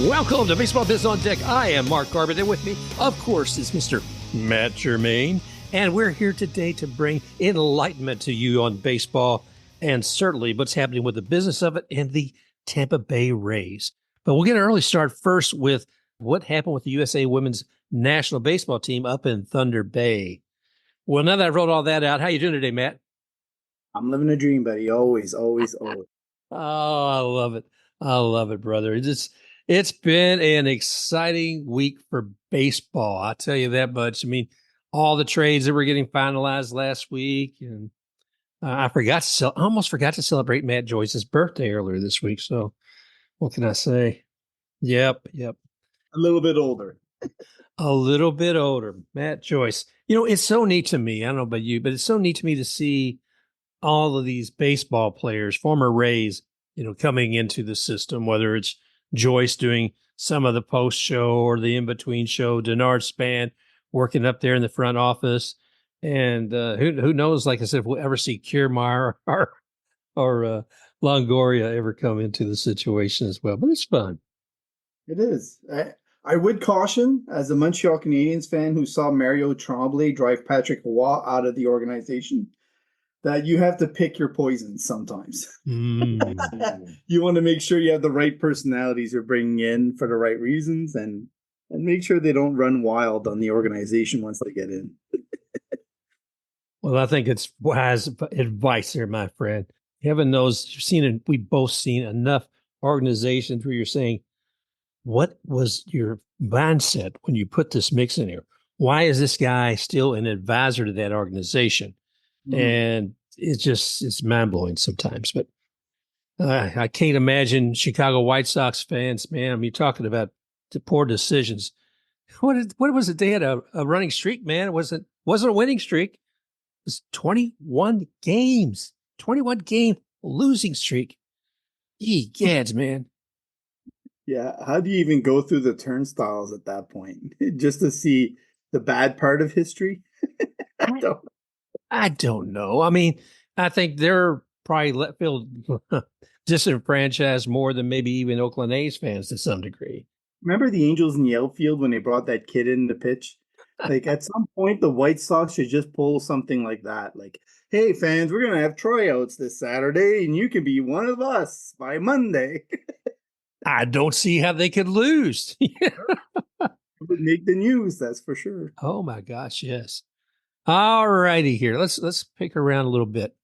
Welcome to Baseball Biz on Deck. I am Mark Garbett, and with me, of course, is Mr. Matt Germain. And we're here today to bring enlightenment to you on baseball and certainly what's happening with the business of it and the Tampa Bay Rays. But we'll get an early start first with what happened with the USA Women's National Baseball Team up in Thunder Bay. Well, now that I've wrote all that out, how you doing today, Matt? I'm living a dream, buddy. Always, always, always. Oh, I love it. I love it, brother. It's been an exciting week for baseball. I'll tell you that much. I mean, all the trades that were getting finalized last week, and I almost forgot to celebrate Matt Joyce's birthday earlier this week. So, what can I say? Yep. A little bit older. A little bit older, Matt Joyce. You know, it's so neat to me. I don't know about you, but it's so neat to me to see all of these baseball players, former Rays, coming into the system, whether it's Joyce doing some of the post show or the in-between show, Denard Span working up there in the front office. And who knows, like I said, if we'll ever see Kiermaier or Longoria ever come into the situation as well. But it's fun. It is. I would caution, as a Montreal Canadiens fan who saw Mario Tremblay drive Patrick Roy out of the organization, that you have to pick your poisons sometimes. You want to make sure you have the right personalities you're bringing in for the right reasons and make sure they don't run wild on the organization once they get in. Well, I think it's wise advice here, my friend. Heaven knows we've both seen enough organizations where you're saying, what was your mindset when you put this mix in here? Why is this guy still an advisor to that organization? And it's mind-blowing sometimes. But I can't imagine Chicago White Sox fans, man. I mean, you're talking about the poor decisions. What was it? They had a running streak, man. It wasn't a winning streak. It was 21 games. 21-game losing streak. Egads, man. Yeah, how do you even go through the turnstiles at that point? Just to see the bad part of history? I don't know. I mean, I think they're probably feel disenfranchised more than maybe even Oakland A's fans to some degree. Remember the Angels in the outfield when they brought that kid in to pitch? Like, at some point, the White Sox should just pull something like that. Like, hey, fans, we're going to have tryouts this Saturday, and you can be one of us by Monday. I don't see how they could lose. It would make the news, that's for sure. Oh, my gosh, yes. All righty here. Let's pick around a little bit.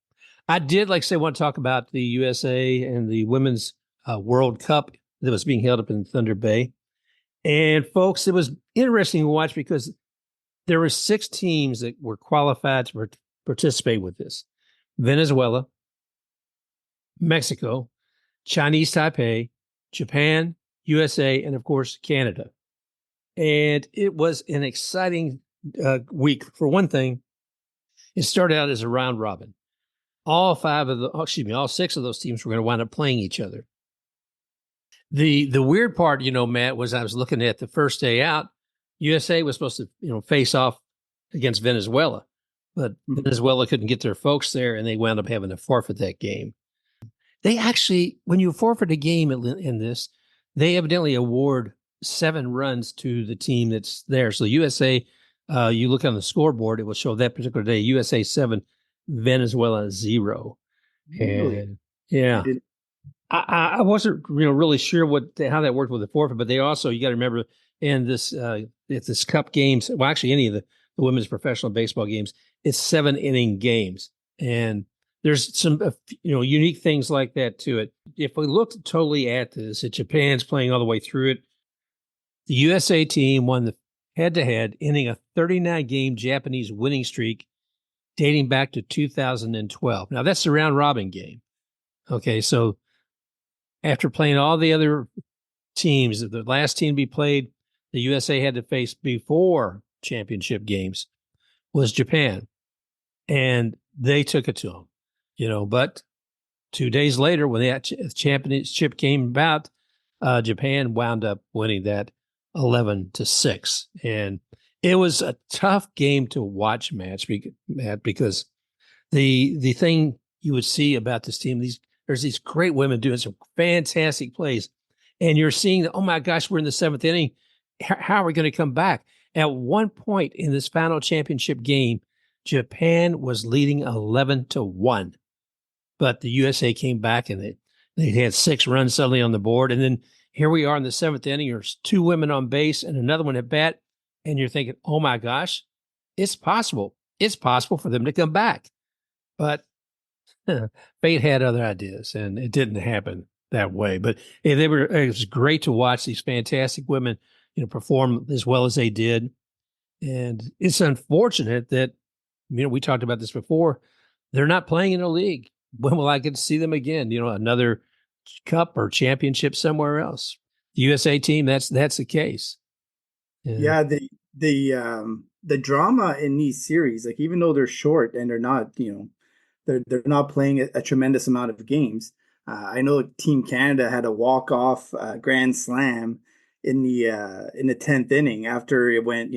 I did, like I say, want to talk about the USA and the Women's World Cup that was being held up in Thunder Bay. And, folks, it was interesting to watch because there were 6 teams that were qualified to participate with this. Venezuela, Mexico, Chinese Taipei, Japan, USA, and, of course, Canada. And it was an exciting week. For one thing, it started out as a round robin. All 6 of those teams were going to wind up playing each other. The weird part, Matt, was I was looking at the first day out. USA was supposed to, face off against Venezuela, but Venezuela couldn't get their folks there, and they wound up having to forfeit that game. They actually, when you forfeit a game in this, they evidently award 7 runs to the team that's there. So USA, you look on the scoreboard, it will show that particular day, USA 7, Venezuela 0. Really? And yeah, I wasn't really sure how that worked with the forfeit, but they also, you got to remember, in this Cup games, well, actually any of the women's professional baseball games, it's 7-inning games, and there's some unique things like that to it. If we looked totally at this, Japan's playing all the way through it. The USA team won the head-to-head, ending a 39-game Japanese winning streak dating back to 2012. Now, that's the round-robin game. Okay, so after playing all the other teams, the last team to be played, the USA had to face before championship games was Japan, and they took it to them. But 2 days later, when the championship came about, Japan wound up winning that 11-6, and it was a tough game to watch, Matt, because the thing you would see about this team, there's these great women doing some fantastic plays, And you're seeing that, oh my gosh, we're in the seventh inning. How are we going to come back? At one point in this final championship game, Japan was leading 11-1, but the USA came back and they had 6 runs suddenly on the board. And then here we are in the seventh inning. There's 2 women on base and another one at bat. And you're thinking, oh my gosh, it's possible. It's possible for them to come back. But fate had other ideas, and it didn't happen that way. But it was great to watch these fantastic women, perform as well as they did. And it's unfortunate that, we talked about this before, they're not playing in a league. When will I get to see them again? Another cup or championship somewhere else. The USA team, that's the case. Yeah, the drama in these series, like even though they're short and they're not, they're not playing a tremendous amount of games. I know Team Canada had a walk-off grand slam in the 10th inning after it went,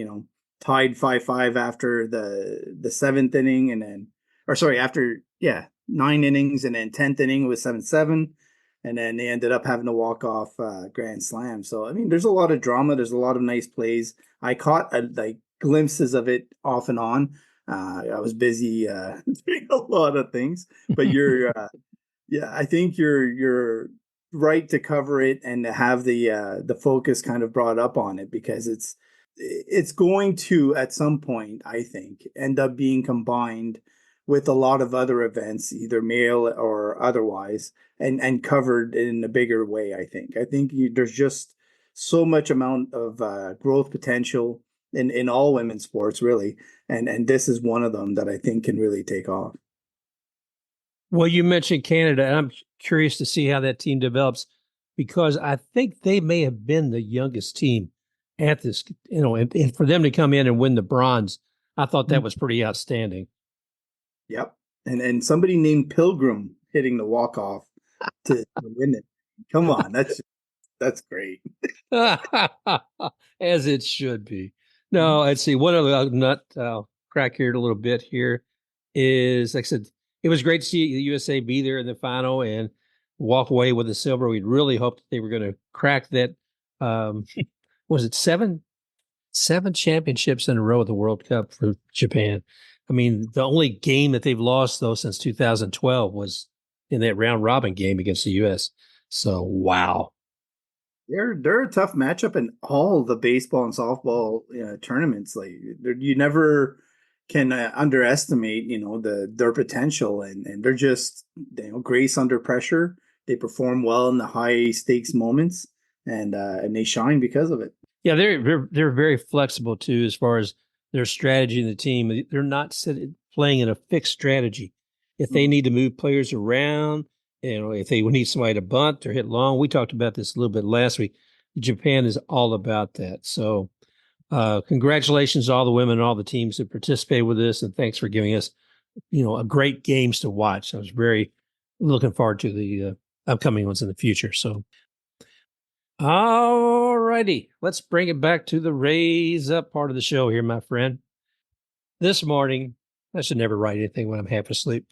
tied 5-5 after the 7th inning, and then, or sorry, after 9 innings, and then 10th inning was 7-7, and then they ended up having to walk off grand slam. So I mean, there's a lot of drama. There's a lot of nice plays. I caught like glimpses of it off and on. I was busy doing a lot of things, but I think you're right to cover it and to have the focus kind of brought up on it, because it's going to at some point, I think, end up being combined with a lot of other events, either male or otherwise, and covered in a bigger way. I think there's just so much amount of growth potential in all women's sports, really, and this is one of them that I think can really take off. Well, you mentioned Canada, and I'm curious to see how that team develops, because I think they may have been the youngest team at this, and for them to come in and win the bronze, I thought that was pretty outstanding. Yep. And somebody named Pilgrim hitting the walk-off to win it. Come on, that's great. As it should be. No, let's see. One other nut crack here a little bit here is, like I said, it was great to see the USA be there in the final and walk away with the silver. We'd really hoped that they were going to crack that. Was it seven championships in a row at the World Cup for Japan? I mean, the only game that they've lost, though, since 2012 was in that round robin game against the U.S. So, wow. They're a tough matchup in all the baseball and softball tournaments. Like you never can underestimate, their potential, and they're just, grace under pressure. They perform well in the high stakes moments, and they shine because of it. Yeah, they're very flexible too, as far as their strategy in the team. They're not playing in a fixed strategy. If they need to move players around, if they need somebody to bunt or hit long, we talked about this a little bit last week. Japan is all about that. So, congratulations to all the women and all the teams that participated with this, and thanks for giving us, a great games to watch. I was very looking forward to the upcoming ones in the future. So, all righty, let's bring it back to the Raise Up part of the show here, my friend. This morning, I should never write anything when I'm half asleep.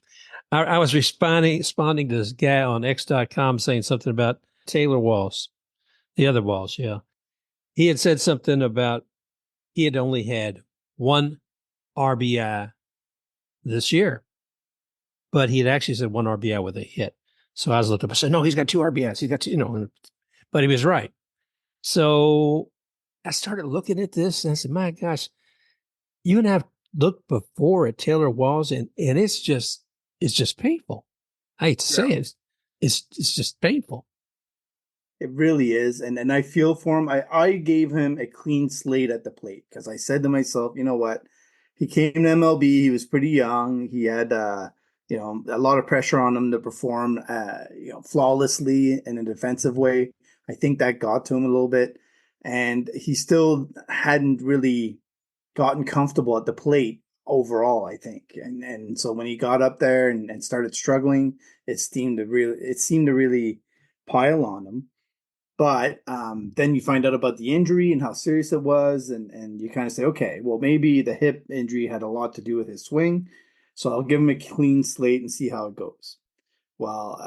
I was responding to this guy on X.com saying something about Taylor Walls, the other Walls, yeah. He had said something about he had only had 1 RBI this year, but he had actually said 1 RBI with a hit. So I was looking up, I said, no, he's got 2 RBIs. He's got 2, but he was right. So I started looking at this and I said, my gosh, you and I have looked before at Taylor Walls, and it's just painful. I hate to say it. It's just painful. It really is. And I feel for him. I gave him a clean slate at the plate, because I said to myself, you know what? He came to MLB. He was pretty young. He had, a lot of pressure on him to perform, flawlessly in a defensive way. I think that got to him a little bit. And he still hadn't really gotten comfortable at the plate overall, I think. And so when he got up there and started struggling, it seemed to really pile on him. But then you find out about the injury and how serious it was, and you kind of say, okay, well, maybe the hip injury had a lot to do with his swing, so I'll give him a clean slate and see how it goes. Well,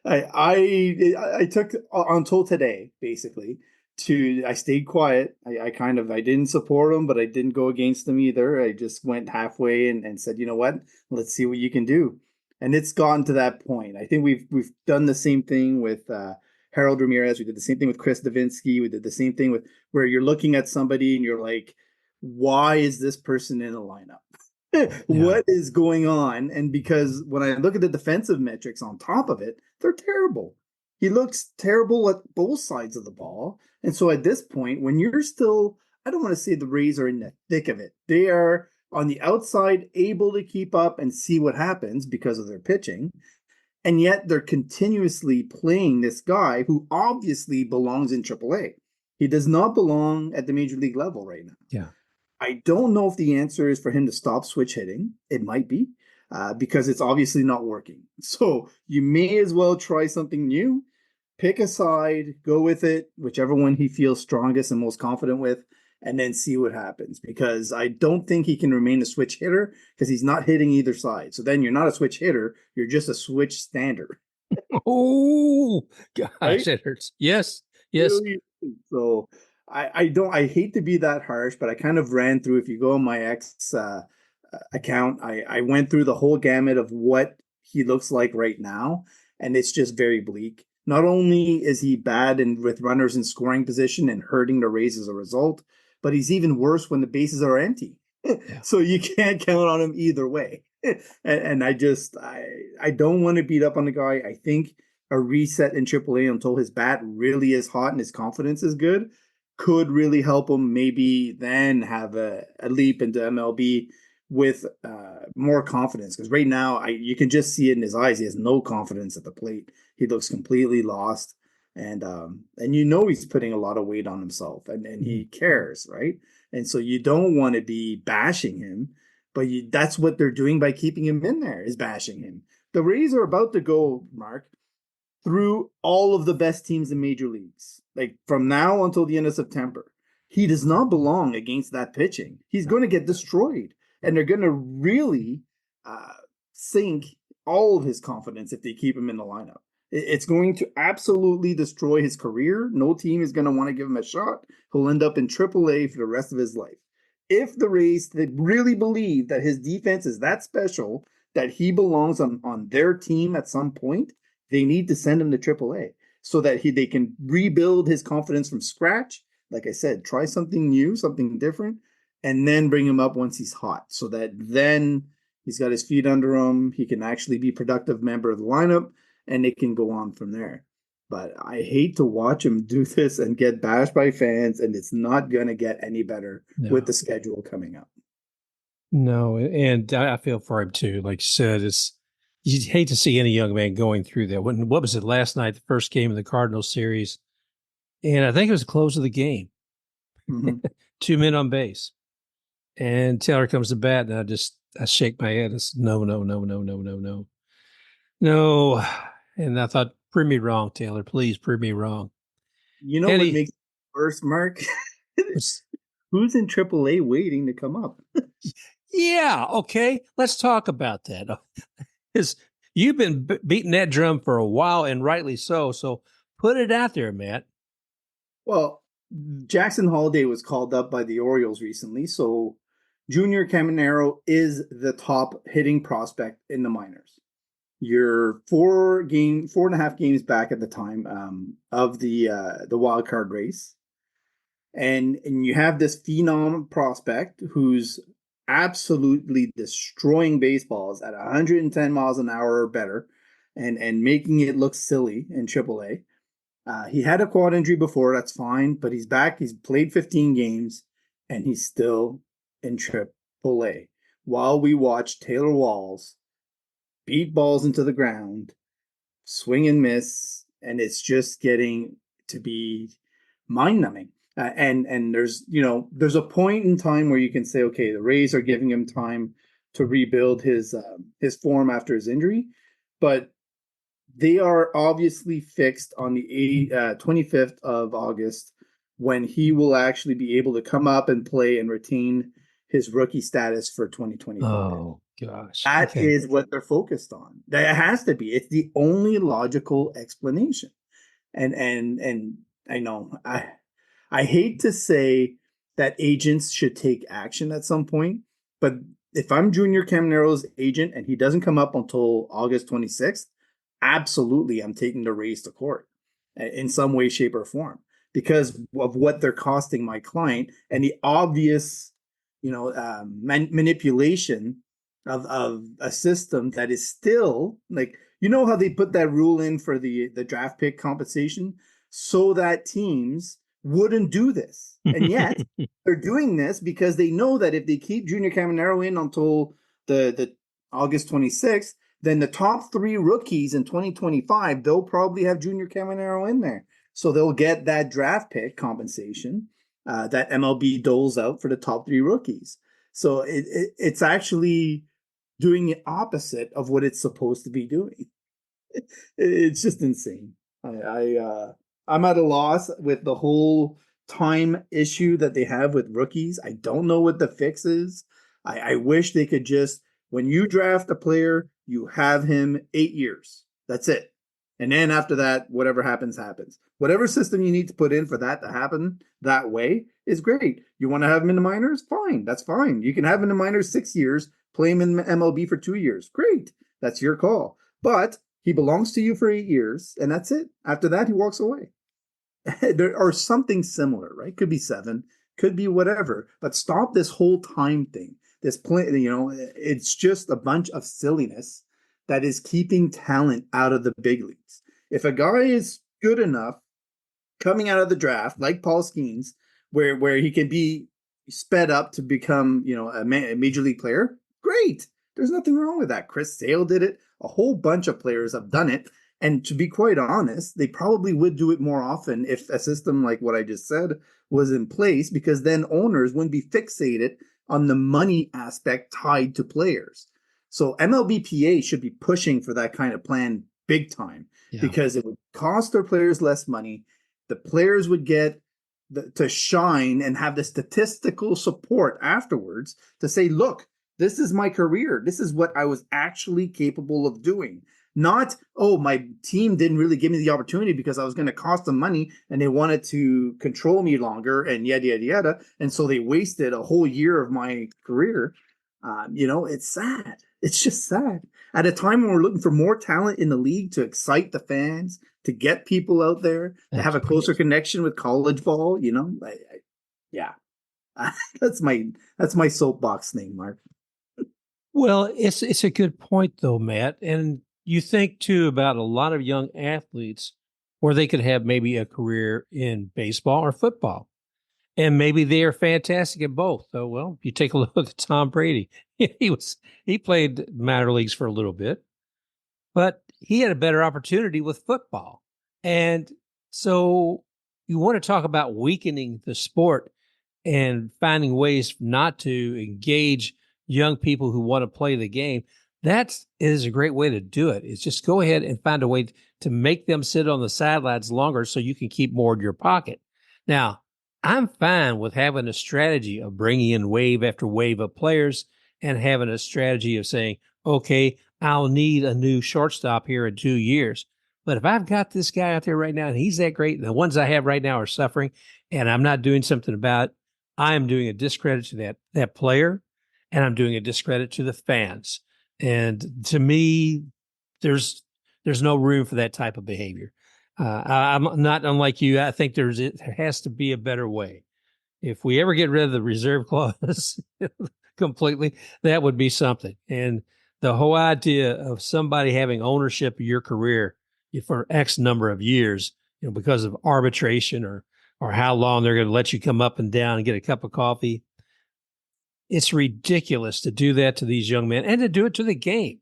I took until today basically to I stayed quiet. I didn't support him, but I didn't go against him either. I just went halfway and said, you know what, let's see what you can do. And it's gotten to that point. I think we've done the same thing with Harold Ramirez. We did the same thing with Chris Davinsky. We did the same thing with where you're looking at somebody and you're like, why is this person in the lineup? Yeah. What is going on? And because when I look at the defensive metrics on top of it, they're terrible. He looks terrible at both sides of the ball. And so at this point, when you're still, I don't want to say the Rays are in the thick of it. They are on the outside able to keep up and see what happens because of their pitching. And yet they're continuously playing this guy who obviously belongs in AAA. He does not belong at the major league level right now. Yeah. I don't know if the answer is for him to stop switch hitting. It might be because it's obviously not working. So you may as well try something new. Pick a side, go with it, whichever one he feels strongest and most confident with, and then see what happens. Because I don't think he can remain a switch hitter because he's not hitting either side. So then you're not a switch hitter, you're just a switch stander, Oh gosh, right? that hurts. Yes. Yes. Really. So I hate to be that harsh, but I kind of ran through. If you go on my ex account, I went through the whole gamut of what he looks like right now, and it's just very bleak. Not only is he bad and with runners in scoring position and hurting the Rays as a result, but he's even worse when the bases are empty. Yeah. So you can't count on him either way. And I don't want to beat up on the guy. I think a reset in AAA until his bat really is hot and his confidence is good could really help him maybe then have a leap into MLB with more confidence. Because right now, you can just see it in his eyes. He has no confidence at the plate. He looks completely lost. And you know he's putting a lot of weight on himself and he cares, right? And so you don't want to be bashing him, but that's what they're doing by keeping him in there is bashing him. The Rays are about to go, Mark, through all of the best teams in major leagues, like from now until the end of September. He does not belong against that pitching. He's going to get destroyed, and they're going to really uh, sink all of his confidence if they keep him in the lineup. It's going to absolutely destroy his career. No team is going to want to give him a shot. He'll end up in AAA for the rest of his life. If the Rays they really believe that his defense is that special that he belongs on their team at some point, they need to send him to AAA so that they can rebuild his confidence from scratch. Like I said, try something new, something different, and then bring him up once he's hot so that then he's got his feet under him. He can actually be a productive member of the lineup and it can go on from there. But I hate to watch him do this and get bashed by fans, and it's not going to get any better with No. the schedule coming up. No. And I feel for him too. Like you said, it's you hate to see any young man going through that. What was it last night, the first game of the Cardinals series? And I think it was the close of the game. Mm-hmm. 2 men on base. And Taylor comes to bat, and I shake my head. It's no, no, no, no, no, no, no. No. And I thought, prove me wrong, Taylor. Please prove me wrong. You know And what he makes it worse, Mark? was, Who's in AAA waiting to come up? yeah, okay. Let's talk about that. Because you've been beating that drum for a while, and rightly so. So put it out there, Matt. Well, Jackson Holiday was called up by the Orioles recently, so Junior Caminero is the top hitting prospect in the minors. You're 4.5 games back at the time of the wild card race, and you have this phenom prospect who's absolutely destroying baseballs at 110 miles an hour or better, and making it look silly in AAA. He had a quad injury before, that's fine, but he's back. He's played 15 games, and he's still in AAA. While we watch Taylor Walls beat balls into the ground, swing and miss, and it's just getting to be mind numbing. And there's a point in time where you can say, okay, the Rays are giving him time to rebuild his form after his injury, but they are obviously fixed on the 25th of August when he will actually be able to come up and play and retain his rookie status for 2025. Oh gosh. That Okay. is what they're focused on. That has to be. It's the only logical explanation. And I know I hate to say that agents should take action at some point, but if I'm Junior Caminero's agent and he doesn't come up until August 26th, absolutely I'm taking the Rays to court in some way, shape, or form because of what they're costing my client and the obvious, manipulation of a system that is still like, how they put that rule in for the draft pick compensation so that teams wouldn't do this. And yet they're doing this because they know that if they keep Junior Caminero in until the August 26th, then the top 3 rookies in 2025, they'll probably have Junior Caminero in there. So they'll get that draft pick compensation that MLB doles out for the top 3 rookies. So it's actually doing the opposite of what it's supposed to be doing. It's just insane. I'm at a loss with the whole time issue that they have with rookies. I don't know what the fix is. I wish they could just, when you draft a player, you have him 8 years. That's it. And then after that, whatever happens, happens. Whatever system you need to put in for that to happen that way is great. You want to have him in the minors? Fine. That's fine. You can have him in the minors 6 years, play him in MLB for 2 years. Great. That's your call. But he belongs to you for 8 years, and that's it. After that, he walks away. There are something similar, right? Could be 7, could be whatever. But stop this whole time thing. This play, it's just a bunch of silliness that is keeping talent out of the big leagues. If a guy is good enough coming out of the draft, like Paul Skeine, where he can be sped up to become, a major league player, great. There's nothing wrong with that. Chris Sale did it. A whole bunch of players have done it. And to be quite honest, they probably would do it more often if a system like what I just said was in place, because then owners wouldn't be fixated on the money aspect tied to players. So MLBPA should be pushing for that kind of plan big time because it would cost their players less money. The players would get to shine and have the statistical support afterwards to say, look, this is my career. This is what I was actually capable of doing. Not, oh, my team didn't really give me the opportunity because I was going to cost them money and they wanted to control me longer and yada, yada, yada. And so they wasted a whole year of my career. It's sad. It's just sad. At a time when we're looking for more talent in the league to excite the fans, to get people out there, to have a closer connection with college ball, yeah. That's my soapbox thing, Mark. Well, it's a good point though, Matt. And you think too about a lot of young athletes where they could have maybe a career in baseball or football. And maybe they are fantastic at both. So, well, you take a look at Tom Brady. He played minor leagues for a little bit, but he had a better opportunity with football. And so you want to talk about weakening the sport and finding ways not to engage young people who want to play the game. That is a great way to do it. Is just go ahead and find a way to make them sit on the sidelines longer so you can keep more in your pocket. Now, I'm fine with having a strategy of bringing in wave after wave of players and having a strategy of saying, okay, I'll need a new shortstop here in 2 years. But if I've got this guy out there right now and he's that great, and the ones I have right now are suffering, and I'm not doing something about it, I am doing a discredit to that player, and I'm doing a discredit to the fans. And to me, there's no room for that type of behavior. I'm not unlike you. I think there has to be a better way. If we ever get rid of the reserve clause completely, that would be something. And the whole idea of somebody having ownership of your career for X number of years, because of arbitration or how long they're going to let you come up and down and get a cup of coffee. It's ridiculous to do that to these young men and to do it to the game.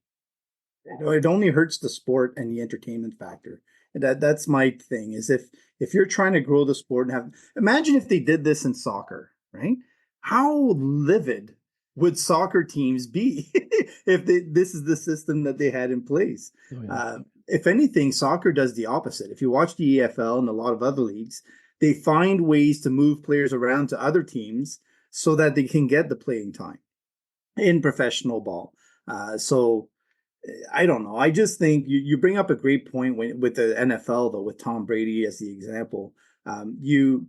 It only hurts the sport and the entertainment factor. That's my thing is if you're trying to grow the sport and imagine if they did this in soccer, right? How livid would soccer teams be if this is the system that they had in place? Oh, yeah. If anything, soccer does the opposite. If you watch the EFL and a lot of other leagues, they find ways to move players around to other teams so that they can get the playing time in professional ball. So I don't know. I just think you bring up a great point with the NFL though, with Tom Brady as the example. You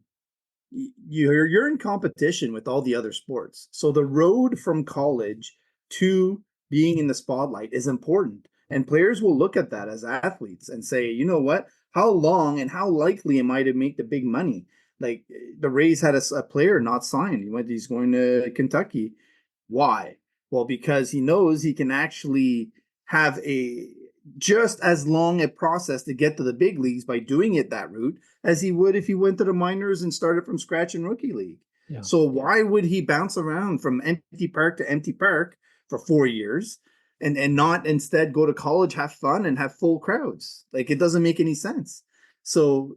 you're in competition with all the other sports. So the road from college to being in the spotlight is important. And players will look at that as athletes and say, you know what? How long and how likely am I to make the big money? Like the Rays had a player not signed. He's going to Kentucky. Why? Well, because he knows he can actually have a just as long a process to get to the big leagues by doing it that route as he would if he went to the minors and started from scratch in rookie league. Yeah. So why would he bounce around from empty park to empty park for 4 years and not instead go to college, have fun, and have full crowds? Like it doesn't make any sense. So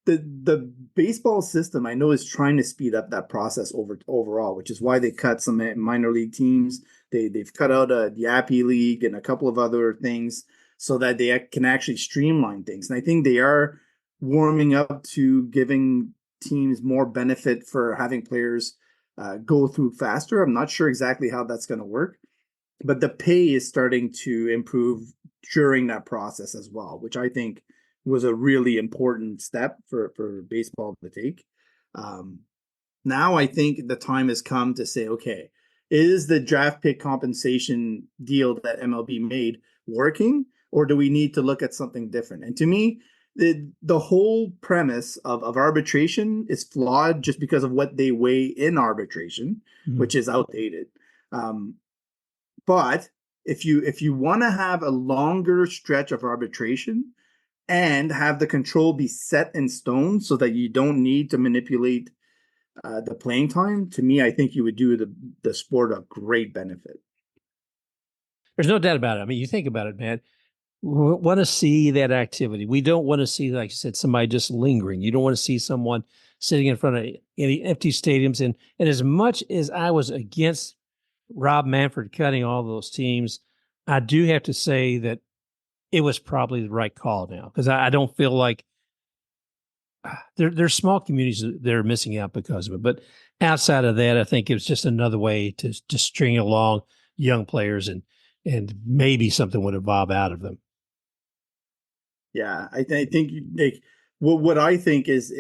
the baseball system I know is trying to speed up that process overall, which is why they cut some minor league teams. They've cut out the Appy League and a couple of other things so that they can actually streamline things. And I think they are warming up to giving teams more benefit for having players go through faster. I'm not sure exactly how that's going to work, but the pay is starting to improve during that process as well, which I think was a really important step for baseball to take. Now I think the time has come to say, okay, is the draft pick compensation deal that MLB made working, or do we need to look at something different? And to me, the whole premise of arbitration is flawed just because of what they weigh in arbitration, which is outdated. But if you want to have a longer stretch of arbitration and have the control be set in stone so that you don't need to manipulate the playing time, to me, I think you would do the sport a great benefit. There's no doubt about it. I mean, you think about it, man. We want to see that activity. We don't want to see, like you said, somebody just lingering. You don't want to see someone sitting in front of any empty stadiums. And as much as I was against Rob Manfred cutting all those teams, I do have to say that it was probably the right call now, because I don't feel like there's small communities that are missing out because of it. But outside of that, I think it was just another way to string along young players and maybe something would evolve out of them. Yeah, I think like what I think is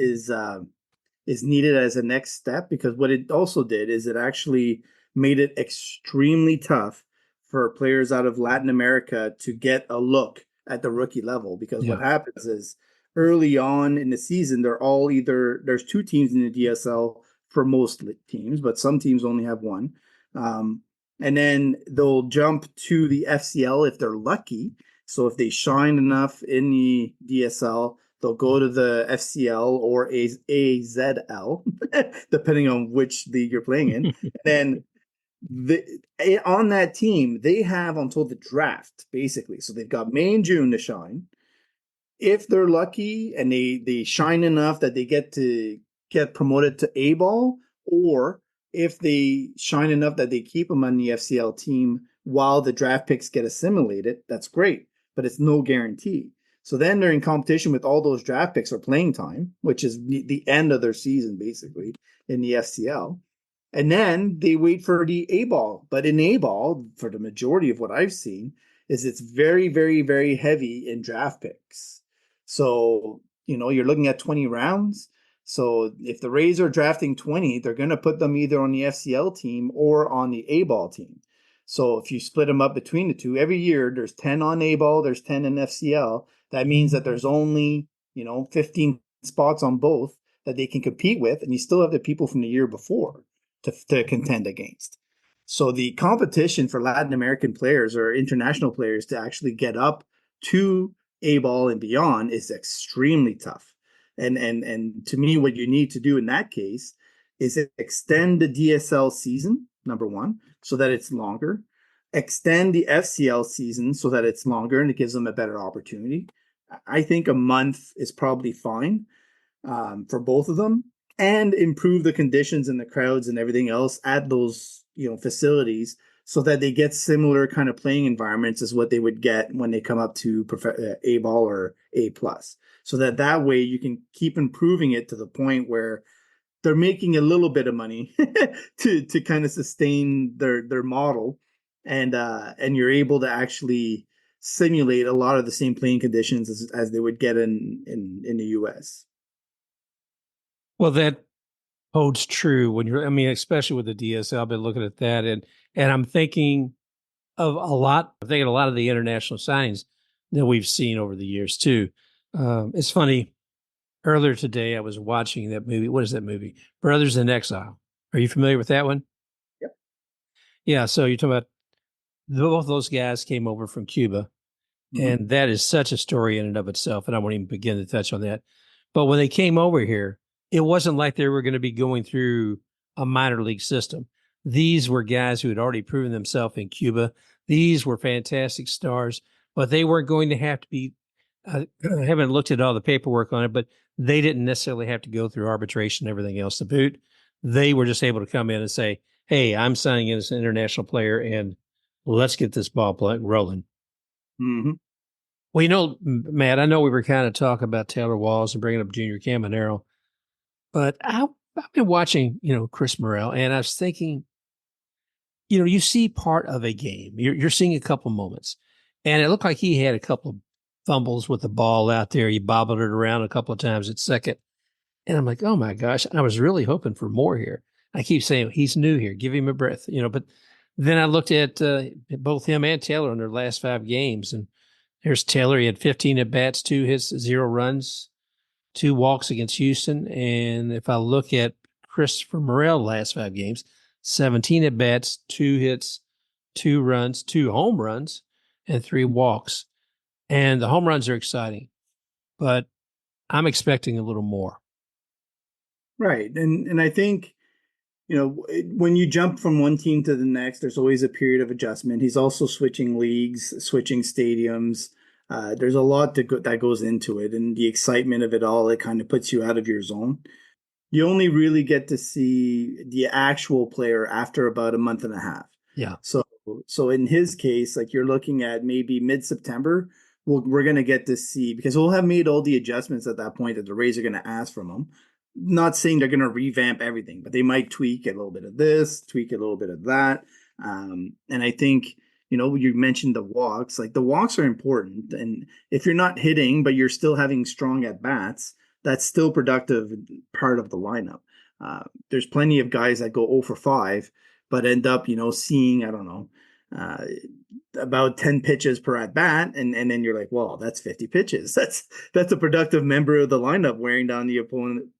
needed as a next step, because what it also did is it actually made it extremely tough for players out of Latin America to get a look at the rookie level, because what happens is early on in the season, there's two teams in the DSL for most teams, but some teams only have one. And then they'll jump to the FCL if they're lucky. So if they shine enough in the DSL, they'll go to the FCL or AZL, depending on which league you're playing in. And on that team, they have until the draft, basically. So they've got May and June to shine. If they're lucky and they shine enough that they get promoted to A ball, or if they shine enough that they keep them on the FCL team while the draft picks get assimilated, that's great, but it's no guarantee. So then they're in competition with all those draft picks or playing time, which is the end of their season, basically, in the FCL. And then they wait for the A ball. But in A ball, for the majority of what I've seen, is it's very, very, very heavy in draft picks. So, you're looking at 20 rounds. So if the Rays are drafting 20, they're going to put them either on the FCL team or on the A ball team. So if you split them up between the two, every year there's 10 on A ball, there's 10 in FCL. That means that there's only, 15 spots on both that they can compete with, and you still have the people from the year before to contend against. So the competition for Latin American players or international players to actually get up to A ball and beyond is extremely tough. And to me, what you need to do in that case is extend the DSL season, number one, so that it's longer. Extend the FCL season so that it's longer and it gives them a better opportunity. I think a month is probably fine for both of them, and improve the conditions and the crowds and everything else at those facilities so that they get similar kind of playing environments as what they would get when they come up to A ball or A plus. So that way you can keep improving it to the point where they're making a little bit of money to kind of sustain their model, and you're able to actually simulate a lot of the same playing conditions as they would get in the US. Well, that holds true when I mean, especially with the DSL. I've been looking at that, and I'm thinking of a lot. I'm thinking a lot of the international signings that we've seen over the years too. It's funny. Earlier today, I was watching that movie. What is that movie? Brothers in Exile. Are you familiar with that one? Yep. Yeah. So you're talking about both those guys came over from Cuba, Mm-hmm. and that is such a story in and of itself. And I won't even begin to touch on that. But when they came over here, it wasn't like they were going to be going through a minor league system. These were guys who had already proven themselves in Cuba. These were fantastic stars, but they weren't going to have to be. I haven't looked at all the paperwork on it, but they didn't necessarily have to go through arbitration and everything else to boot. They were just able to come in and say, "Hey, I'm signing in as an international player, and let's get this ball rolling." Mm-hmm. Well, Matt, I know we were kind of talking about Taylor Walls and bringing up Junior Caminero, but I've been watching, Chris Morel, and I was thinking, you see part of a game. You're seeing a couple moments, and it looked like he had a couple of fumbles with the ball out there. He bobbled it around a couple of times at second, and I'm like, oh my gosh, I was really hoping for more here. I keep saying he's new here, give him a breath, but then I looked at both him and Taylor in their last 5 games, and there's Taylor. He had 15 at bats, 2 hits, 0 runs, 2 walks against Houston. And if I look at Christopher Morel last 5 games, 17 at bats, 2 hits, 2 runs, 2 home runs, and 3 walks. And the home runs are exciting, but I'm expecting a little more. Right. And I think, when you jump from one team to the next, there's always a period of adjustment. He's also switching leagues, switching stadiums. There's a lot that goes into it, and the excitement of it all, it kind of puts you out of your zone. You only really get to see the actual player after about a month and a half. Yeah. So in his case, like you're looking at maybe mid-September, we're going to get to see, because we'll have made all the adjustments at that point that the Rays are going to ask from him. Not saying they're going to revamp everything, but they might tweak a little bit of this, tweak a little bit of that. And I think, you mentioned the walks. Like the walks are important. And if you're not hitting, but you're still having strong at bats, that's still productive part of the lineup. There's plenty of guys that go 0 for 5, but end up, seeing, I don't know, about 10 pitches per at bat. And then you're like, well, that's 50 pitches. That's a productive member of the lineup wearing down the opponent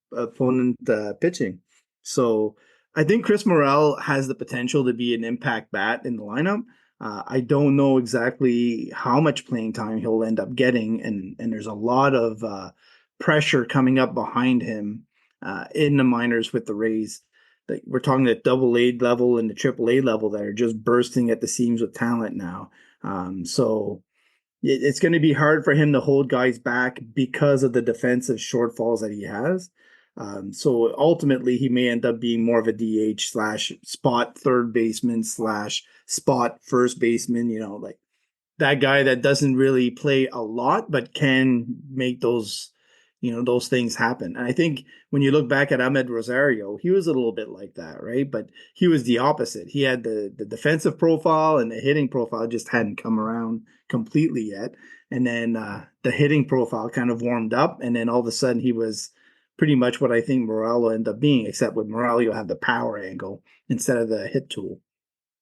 pitching. So I think Chris Morel has the potential to be an impact bat in the lineup. I don't know exactly how much playing time he'll end up getting, and there's a lot of pressure coming up behind him in the minors with the Rays. Like we're talking at AA level and the AAA level that are just bursting at the seams with talent now. So it's going to be hard for him to hold guys back because of the defensive shortfalls that he has. So ultimately, he may end up being more of a DH / spot third baseman / spot first baseman, like that guy that doesn't really play a lot, but can make those things happen. And I think when you look back at Ahmed Rosario, he was a little bit like that, right? But he was the opposite. He had the defensive profile, and the hitting profile just hadn't come around completely yet. And then the hitting profile kind of warmed up, and then all of a sudden he was pretty much what I think Morel will end up being, except with Morel, you'll have the power angle instead of the hit tool.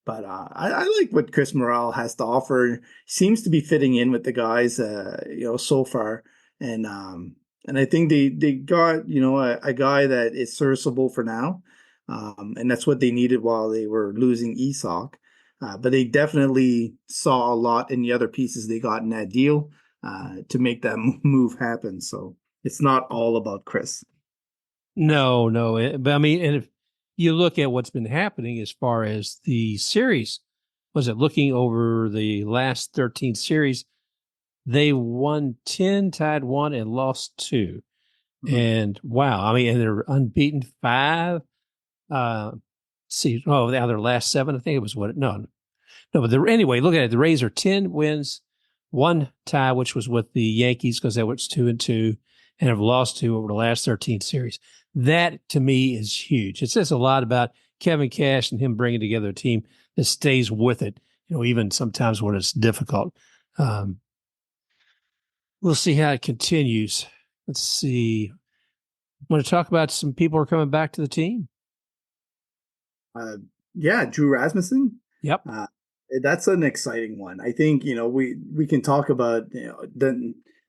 But I like what Chris Morel has to offer. Seems to be fitting in with the guys, so far. And I think they got, a guy that is serviceable for now. And that's what they needed while they were losing Isak. But they definitely saw a lot in the other pieces they got in that deal to make that move happen. So it's not all about Chris. No. But I mean, and if you look at what's been happening as far as the series, looking over the last 13 series, they won 10, tied 1, and lost 2. Mm-hmm. And wow, I mean, and they're unbeaten 5. Now their last 7, I think it was but anyway, look at it. The Rays are 10 wins, 1 tie, which was with the Yankees because that was 2-2, and have lost 2 over the last 13 series. That to me is huge. It says a lot about Kevin Cash and him bringing together a team that stays with it even sometimes when it's difficult. Um, we'll see how it continues. Let's see. Want to talk about some people who are coming back to the team? Yeah, Drew Rasmussen. Yep. That's an exciting one. I think, we can talk about,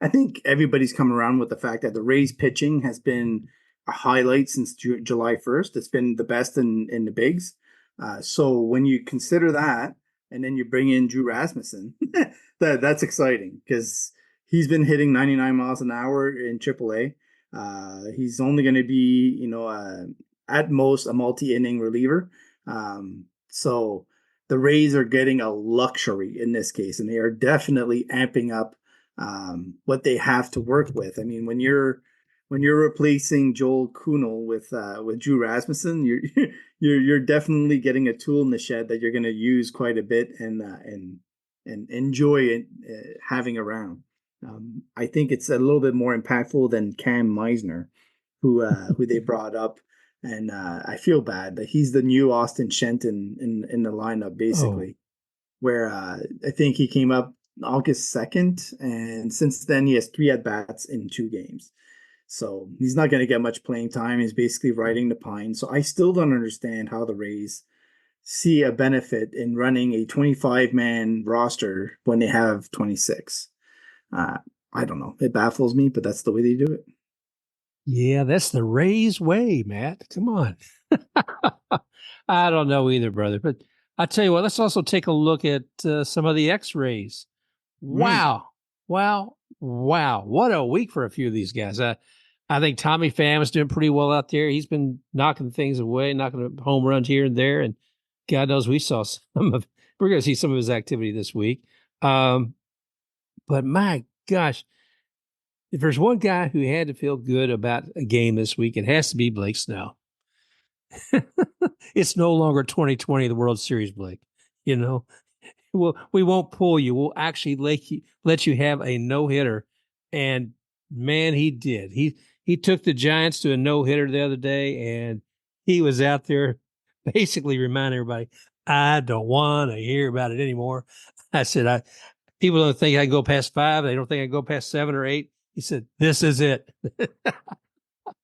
I think everybody's come around with the fact that the Rays pitching has been a highlight since July 1st. It's been the best in the bigs. So when you consider that, and then you bring in Drew Rasmussen, that's exciting because he's been hitting 99 miles an hour in AAA. He's only going to be, at most a multi-inning reliever. So the Rays are getting a luxury in this case, and they are definitely amping up what they have to work with. I mean, when you're replacing Joel Kuhnel with Drew Rasmussen, you're definitely getting a tool in the shed that you're going to use quite a bit and enjoy it, having around. I think it's a little bit more impactful than Cam Meisner, who they brought up. And I feel bad, but he's the new Austin Shenton in the lineup, basically, where I think he came up August 2nd. And since then, he has 3 at-bats in 2 games. So he's not going to get much playing time. He's basically riding the pine. So I still don't understand how the Rays see a benefit in running a 25-man roster when they have 26. I don't know. It baffles me, but that's the way they do it. Yeah, that's the Rays way, Matt. Come on. I don't know either, brother. But I tell you what, let's also take a look at some of the X-rays. Wow. Wow. Wow. What a week for a few of these guys. I think Tommy Pham is doing pretty well out there. He's been knocking things away, knocking home runs here and there. And God knows we're going to see some of his activity this week. But my gosh, if there's one guy who had to feel good about a game this week, it has to be Blake Snell. It's no longer 2020, the World Series, Blake. Well, we won't pull you. We'll actually let you have a no-hitter. And man, he did. He took the Giants to a no-hitter the other day, and he was out there basically reminding everybody, I don't want to hear about it anymore. I said, people don't think I can go past 5. They don't think I can go past 7 or 8. He said, this is it.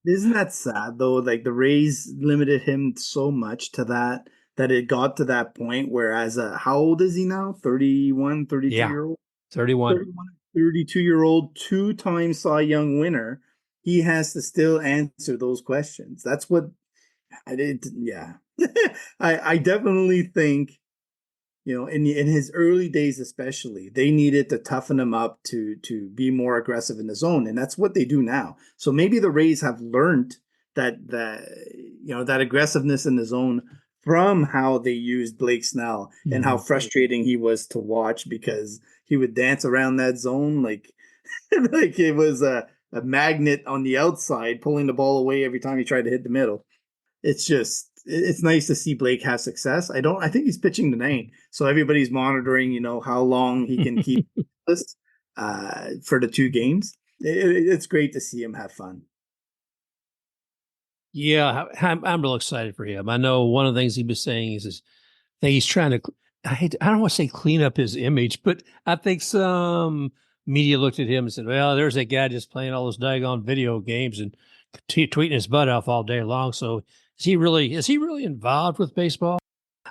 Isn't that sad though? Like the Rays limited him so much to that it got to that point where how old is he now? 31, 32-year-old? 31. 32-year-old, 2-time Cy Young winner. He has to still answer those questions. That's what I did. Yeah. I definitely think, in his early days, especially, they needed to toughen him up to be more aggressive in the zone, and that's what they do now. So maybe the Rays have learned that aggressiveness in the zone from how they used Blake Snell and how frustrating he was to watch because he would dance around that zone like like it was a magnet on the outside pulling the ball away every time he tried to hit the middle. It's nice to see Blake have success. I think he's pitching tonight, so everybody's monitoring, how long he can keep this for the 2 games. It's great to see him have fun. Yeah, I'm real excited for him. I know one of the things he was saying is that he's trying to, I don't want to say clean up his image, but I think some media looked at him and said, well, there's that guy just playing all those daggone video games and tweeting his butt off all day long. So is he really involved with baseball?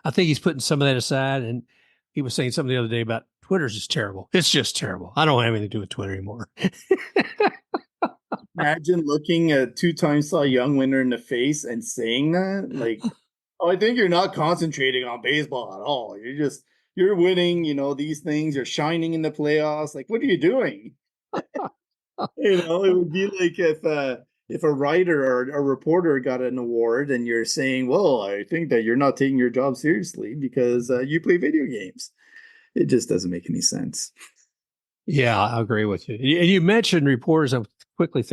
I think he's putting some of that aside. And he was saying something the other day about Twitter's just terrible. It's just terrible. I don't have anything to do with Twitter anymore. Imagine looking a 2-time Cy Young winner in the face and saying that. Like, oh, I think you're not concentrating on baseball at all. You're winning, these things. You're shining in the playoffs. Like, what are you doing? It would be like if a writer or a reporter got an award and you're saying, well, I think that you're not taking your job seriously because you play video games. It just doesn't make any sense. Yeah, I agree with you. And you mentioned reporters. I'm quickly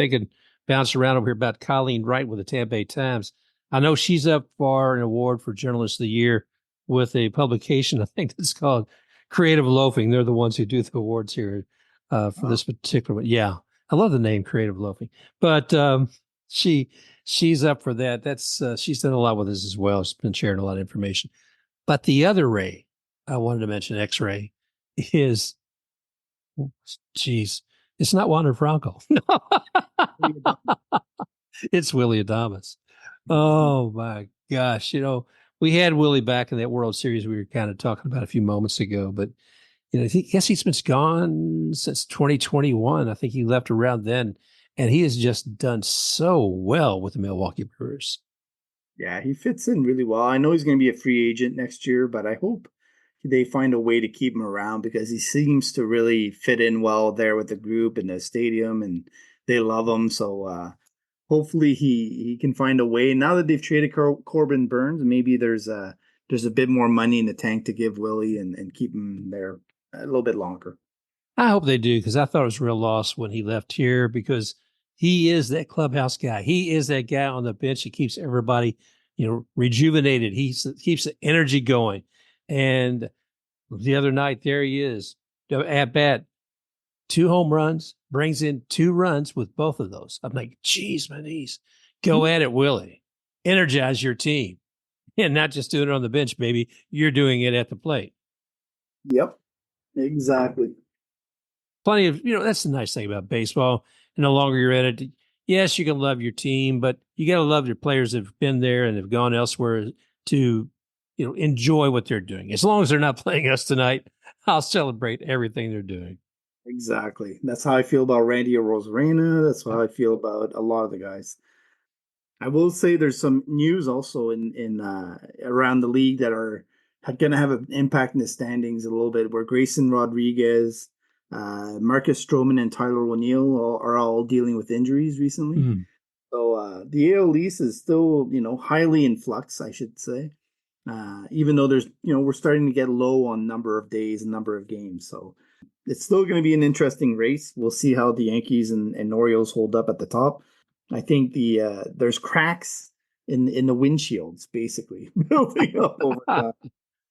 bounced around over here about Colleen Wright with the Tapei Times. I know she's up for an award for Journalist of the Year with a publication, I think it's called Creative Loafing. They're the ones who do the awards here for this particular one. Yeah, I love the name Creative Loafing. But she's up for that. That's she's done a lot with us as well. She's been sharing a lot of information. But the other Ray, I wanted to mention X-Ray is, geez, it's not Wander Franco. It's Willie Adames. Oh my gosh. We had Willie back in that World Series we were kind of talking about a few moments ago, but I guess he's been gone since 2021. I think he left around then, and he has just done so well with the Milwaukee Brewers. Yeah, he fits in really well. I know he's going to be a free agent next year, but I hope they find a way to keep him around because he seems to really fit in well there with the group and the stadium, and they love him. So hopefully he can find a way. Now that they've traded Corbin Burns, maybe there's a bit more money in the tank to give Willie and keep him there a little bit longer. I hope they do, because I thought it was a real loss when he left here, because he is that clubhouse guy. He is that guy on the bench that keeps everybody, rejuvenated. He keeps the energy going. And the other night, there he is at bat, 2 home runs, brings in 2 runs with both of those. I'm like, geez, my knees. Go at it, Willie. Energize your team. And not just doing it on the bench, baby. You're doing it at the plate. Yep, exactly. Plenty of, that's the nice thing about baseball. And the longer you're at it, yes, you can love your team, but you got to love your players that have been there and have gone elsewhere to, enjoy what they're doing. As long as they're not playing us tonight, I'll celebrate everything they're doing. Exactly. That's how I feel about Randy Rosarena. That's how I feel about a lot of the guys. I will say there's some news also in around the league that are going to have an impact in the standings a little bit. Where Grayson Rodriguez, Marcus Stroman, and Tyler O'Neill are all dealing with injuries recently. Mm. So the AL East is still highly in flux, I should say. Even though there's we're starting to get low on number of days and number of games, so it's still going to be an interesting race. We'll see how the Yankees and Orioles hold up at the top. I think there's cracks in the windshields basically building up over time,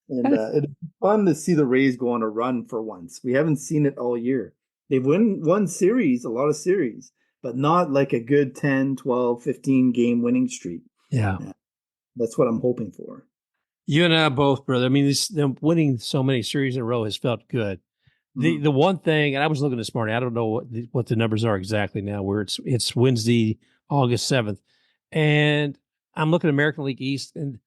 and it's fun to see the Rays go on a run for once. We haven't seen it all year. They've won series, a lot of series, but not like a good 10, 12, 15 game winning streak. Yeah. That's what I'm hoping for. You and I both, brother. I mean, them winning so many series in a row has felt good. The one thing, and I was looking this morning, I don't know what the numbers are exactly now, where it's Wednesday, August 7th, and I'm looking at American League East, and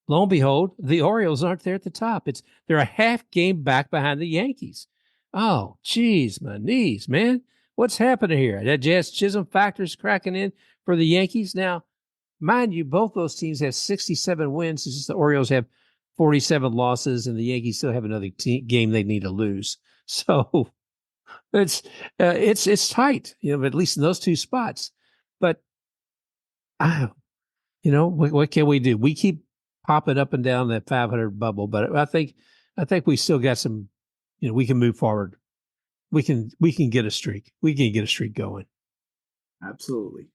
lo and behold, the Orioles aren't there at the top. They're a half game back behind the Yankees. Oh, geez, my knees, man. What's happening here? That Jazz Chisholm factor's cracking in for the Yankees. Now, mind you, both those teams have 67 wins. It's just the Orioles have 47 losses, and the Yankees still have another game they need to lose. So it's tight, at least in those 2 spots. But what can we do? We keep popping up and down that 500 bubble, but I think we still got some. We can move forward. We can get a streak. We can get a streak going. Absolutely.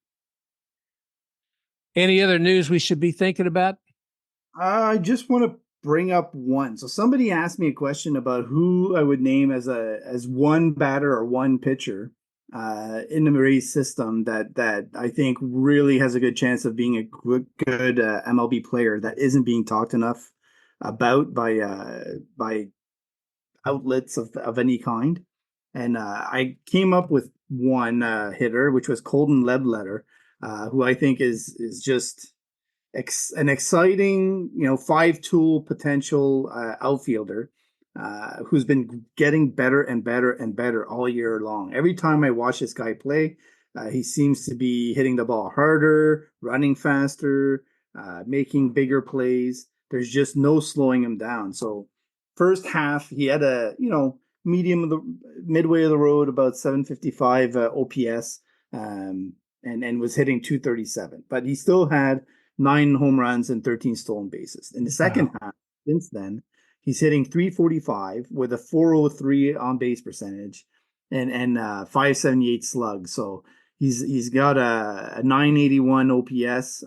Any other news we should be thinking about? I just want to bring up one. So somebody asked me a question about who I would name as one batter or one pitcher in the Rays system that I think really has a good chance of being a good MLB player that isn't being talked enough about by outlets of any kind. And I came up with one hitter, which was Colton Ledbetter, who I think is just an exciting, 5-tool potential outfielder who's been getting better and better and better all year long. Every time I watch this guy play, he seems to be hitting the ball harder, running faster, making bigger plays. There's just no slowing him down. So first half, he had a, midway of the road, about 755 OPS, and was hitting 237. But he still had 9 home runs and 13 stolen bases. In the second half, since then, he's hitting 345 with a 403 on base percentage and 578 slug. So he's got a 981 OPS.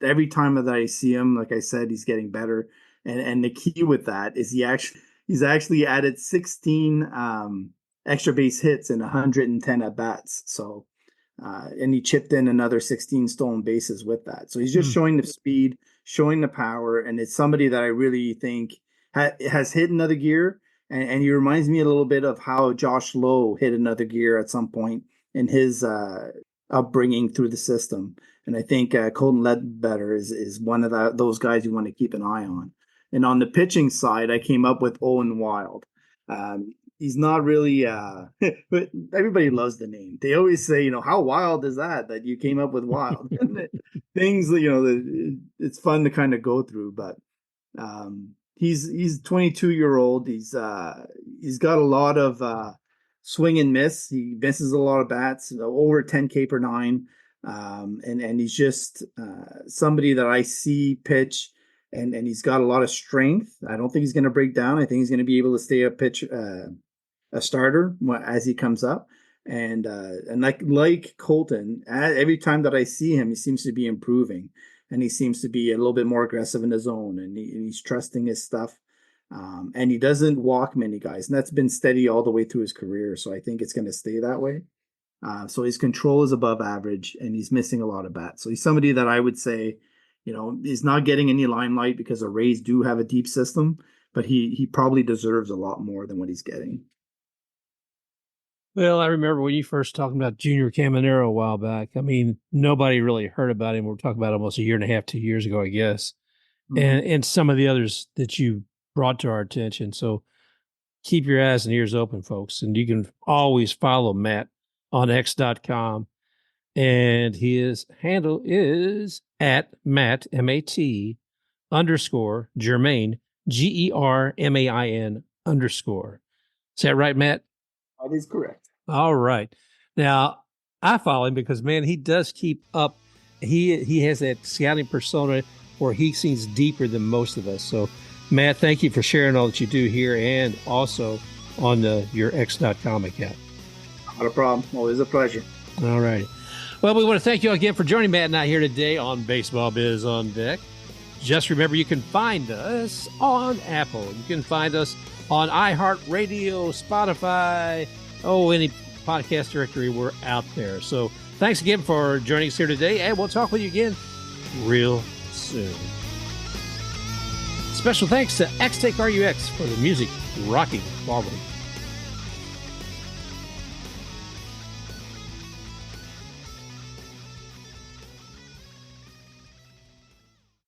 Every time that I see him, like I said, he's getting better. And the key with that is he's actually added 16 extra base hits and 110 at bats. So and he chipped in another 16 stolen bases with that. So he's just showing the speed, showing the power, and it's somebody that I really think has hit another gear, and he reminds me a little bit of how Josh Lowe hit another gear at some point in his upbringing through the system. And I think Colton Ledbetter is one of those guys you want to keep an eye on. And on the pitching side, I came up with Owen Wild. He's not really, but everybody loves the name. They always say, how wild is that you came up with Wild? Things, it's fun to kind of go through, but he's 22-year-old. He's got a lot of swing and miss. He misses a lot of bats, over 10K per nine. And he's just somebody that I see pitch, and he's got a lot of strength. I don't think he's going to break down. I think he's going to be able to stay a starter as he comes up. And like Colton, every time that I see him, he seems to be improving, and he seems to be a little bit more aggressive in his zone, and he's trusting his stuff. And he doesn't walk many guys, and that's been steady all the way through his career. So I think it's going to stay that way. So his control is above average, and he's missing a lot of bats. So he's somebody that I would say, is not getting any limelight because the Rays do have a deep system, but he probably deserves a lot more than what he's getting. Well, I remember when you first talking about Junior Caminero a while back. I mean, nobody really heard about him. We're talking about almost a year and a half, 2 years ago, I guess. Mm-hmm. And some of the others that you brought to our attention. So keep your eyes and ears open, folks. And you can always follow Matt on x.com. And his handle is at Matt, M-A-T, _ Germain, Germain _ Is that right, Matt? That is correct. All right. Now, I follow him because, man, he does keep up. He has that scouting persona where he seems deeper than most of us. So, Matt, thank you for sharing all that you do here and also on your x.com account. Not a problem. Always a pleasure. All right. Well, we want to thank you again for joining Matt and I here today on Baseball Biz on Deck. Just remember, you can find us on Apple. You can find us on iHeartRadio, Spotify, any podcast directory, we're out there. So thanks again for joining us here today, and we'll talk with you again real soon. Special thanks to X-Take RUX for the music rocking forward.